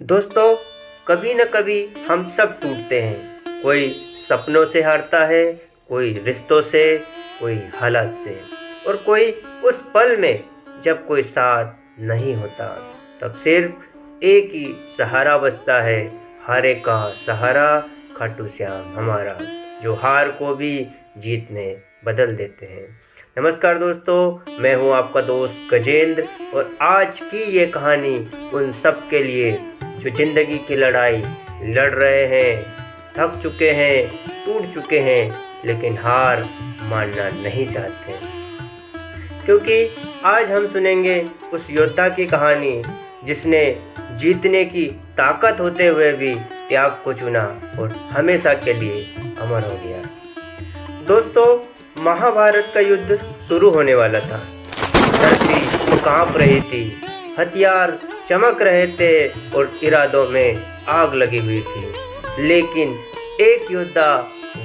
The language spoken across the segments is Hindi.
दोस्तों, कभी न कभी हम सब टूटते हैं। कोई सपनों से हारता है, कोई रिश्तों से, कोई हालात से, और कोई उस पल में जब कोई साथ नहीं होता। तब सिर्फ एक ही सहारा बचता है, हारे का सहारा, खाटू श्याम हमारा, जो हार को भी जीत में बदल देते हैं। नमस्कार दोस्तों, मैं हूं आपका दोस्त गजेंद्र, और आज की ये कहानी उन सब के लिए जो ज़िंदगी की लड़ाई लड़ रहे हैं, थक चुके हैं, टूट चुके हैं, लेकिन हार मानना नहीं चाहते। क्योंकि आज हम सुनेंगे उस योद्धा की कहानी जिसने जीतने की ताकत होते हुए भी त्याग को चुना और हमेशा के लिए अमर हो गया। दोस्तों, महाभारत का युद्ध शुरू होने वाला था। धरती कांप रही थी, हथियार चमक रहे थे और इरादों में आग लगी हुई थी। लेकिन एक योद्धा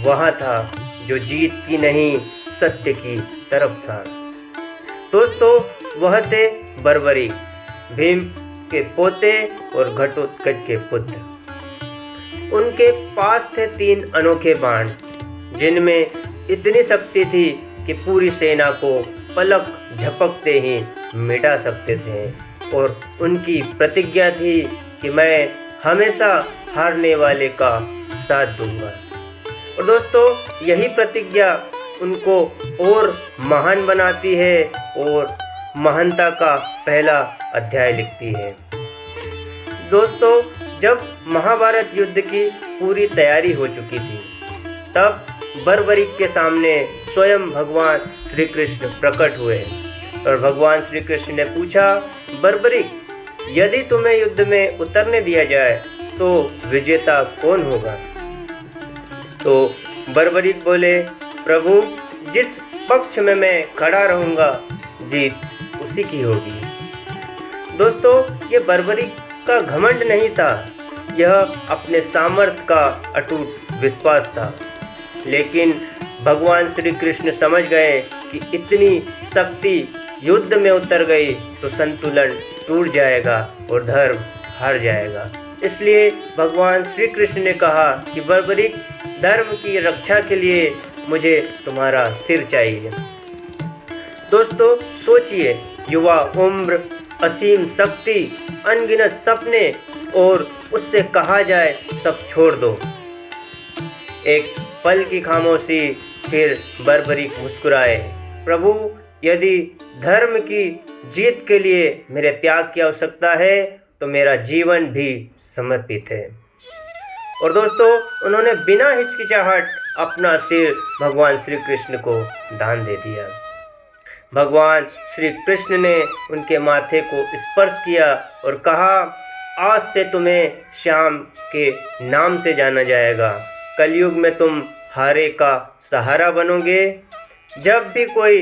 वहाँ था जो जीत की नहीं, सत्य की तरफ था। दोस्तों, वह थे बर्बरीक, भीम के पोते और घटोत्कच के पुत्र। उनके पास थे 3 अनोखे बाण, जिनमें इतनी शक्ति थी कि पूरी सेना को पलक झपकते ही मिटा सकते थे। और उनकी प्रतिज्ञा थी कि मैं हमेशा हारने वाले का साथ दूंगा। और दोस्तों, यही प्रतिज्ञा उनको और महान बनाती है और महानता का पहला अध्याय लिखती है। दोस्तों, जब महाभारत युद्ध की पूरी तैयारी हो चुकी थी, तब बर्बरीक के सामने स्वयं भगवान श्री कृष्ण प्रकट हुए और भगवान श्री कृष्ण ने पूछा, बर्बरीक, यदि तुम्हें युद्ध में उतरने दिया जाए तो विजेता कौन होगा? तो बर्बरीक बोले, प्रभु, जिस पक्ष में मैं खड़ा रहूँगा, जीत उसी की होगी। दोस्तों, ये बर्बरीक का घमंड नहीं था, यह अपने सामर्थ्य का अटूट विश्वास था। लेकिन भगवान श्री कृष्ण समझ गए कि इतनी शक्ति युद्ध में उतर गई तो संतुलन टूट जाएगा और धर्म हार जाएगा। इसलिए भगवान श्री कृष्ण ने कहा कि बर्बरीक, धर्म की रक्षा के लिए मुझे तुम्हारा सिर चाहिए। दोस्तों, सोचिए, युवा उम्र, असीम शक्ति, अनगिनत सपने, और उससे कहा जाए सब छोड़ दो। एक पल की खामोशी, फिर बर्बरीक मुस्कुराए, प्रभु, यदि धर्म की जीत के लिए मेरे त्याग की आवश्यकता है तो मेरा जीवन भी समर्पित है। और दोस्तों, उन्होंने बिना हिचकिचाहट अपना सिर भगवान श्री कृष्ण को दान दे दिया। भगवान श्री कृष्ण ने उनके माथे को स्पर्श किया और कहा, आज से तुम्हें श्याम के नाम से जाना जाएगा। कलयुग में तुम हारे का सहारा बनोगे। जब भी कोई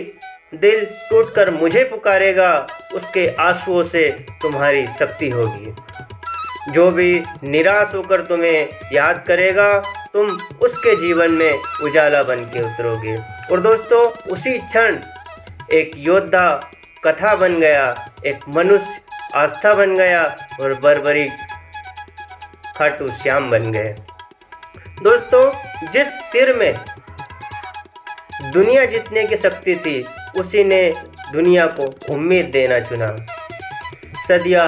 दिल टूटकर मुझे पुकारेगा, उसके आंसुओं से तुम्हारी शक्ति होगी। जो भी निराश होकर तुम्हें याद करेगा, तुम उसके जीवन में उजाला बन के उतरोगे। और दोस्तों, उसी क्षण एक योद्धा कथा बन गया, एक मनुष्य आस्था बन गया और बर्बरीक खाटू श्याम बन गए। दोस्तों, जिस सिर में दुनिया जीतने की शक्ति थी, उसी ने दुनिया को उम्मीद देना चुना। सदियाँ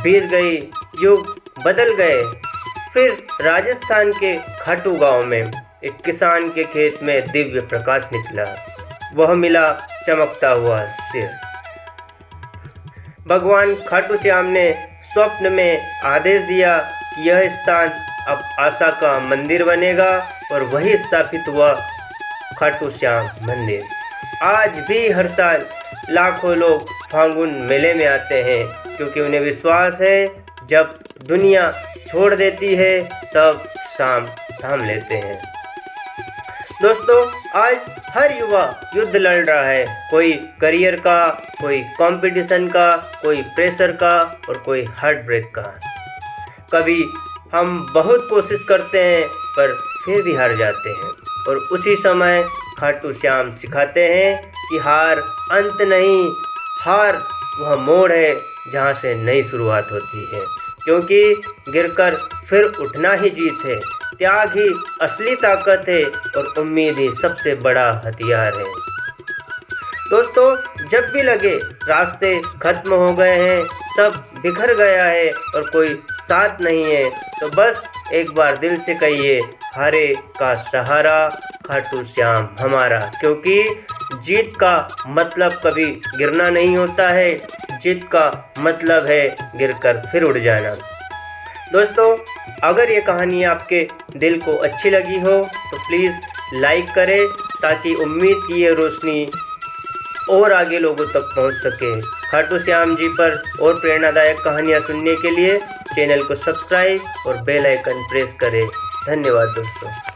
बीत गई, युग बदल गए। फिर राजस्थान के खाटू गांव में एक किसान के खेत में दिव्य प्रकाश निकला। वह मिला चमकता हुआ सिर। भगवान खाटू श्याम ने स्वप्न में आदेश दिया कि यह स्थान अब आशा का मंदिर बनेगा, और वही स्थापित हुआ खाटू श्याम मंदिर। आज भी हर साल लाखों लोग फाल्गुन मेले में आते हैं, क्योंकि उन्हें विश्वास है, जब दुनिया छोड़ देती है तब शाम थाम लेते हैं। दोस्तों, आज हर युवा युद्ध लड़ रहा है, कोई करियर का, कोई कंपटीशन का, कोई प्रेशर का और कोई हार्ट ब्रेक का। कभी हम बहुत कोशिश करते हैं पर फिर भी हार जाते हैं, और उसी समय खाटू श्याम सिखाते हैं कि हार अंत नहीं, हार वह मोड़ है जहाँ से नई शुरुआत होती है। क्योंकि गिरकर फिर उठना ही जीत है, त्याग ही असली ताकत है और उम्मीद ही सबसे बड़ा हथियार है। दोस्तों, जब भी लगे रास्ते खत्म हो गए हैं, सब बिखर गया है और कोई साथ नहीं है, तो बस एक बार दिल से कहिए, हारे का सहारा खाटू श्याम हमारा। क्योंकि जीत का मतलब कभी गिरना नहीं होता है, जीत का मतलब है गिरकर फिर उठ जाना। दोस्तों, अगर ये कहानी आपके दिल को अच्छी लगी हो तो प्लीज़ लाइक करें, ताकि उम्मीद की ये रोशनी और आगे लोगों तक पहुंच सके। खाटू श्याम जी पर और प्रेरणादायक कहानियां सुनने के लिए चैनल को सब्सक्राइब और बेल आइकन प्रेस करें। धन्यवाद दोस्तों।